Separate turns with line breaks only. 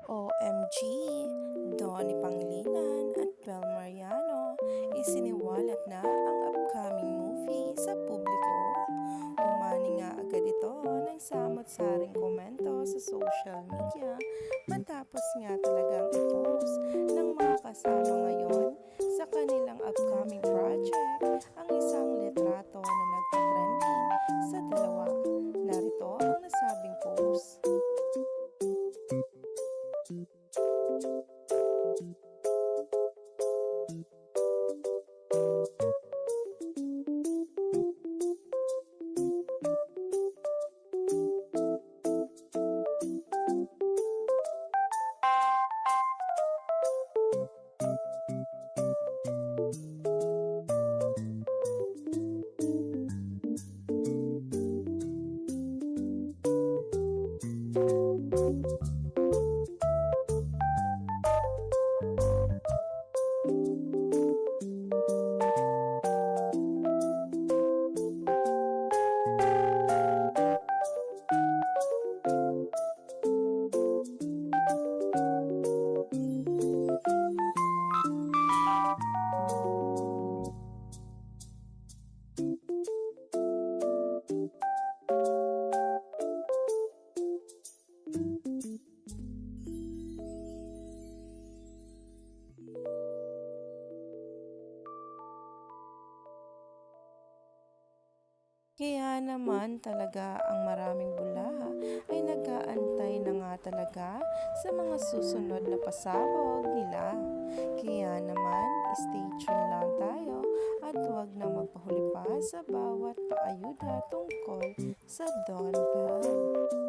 OMG, Donnie Pangilinan at Bel Mariano, isiniwalat na ang upcoming movie sa publiko. Umani nga agad ito ng samot-saring komento sa social media matapos nga talagang i-post ng mga kasama ngayon sa kanilang upcoming project ang isang litrato na nagpa-trending sa dalawa. Narito ang nasabing post. Kaya naman talaga ang maraming bulaha ay nag-aantay na nga talaga sa mga susunod na pasabog nila. Kaya naman, stay tuned lang tayo at huwag na magpahuli pa sa bawat paayuda tungkol sa Don Bell.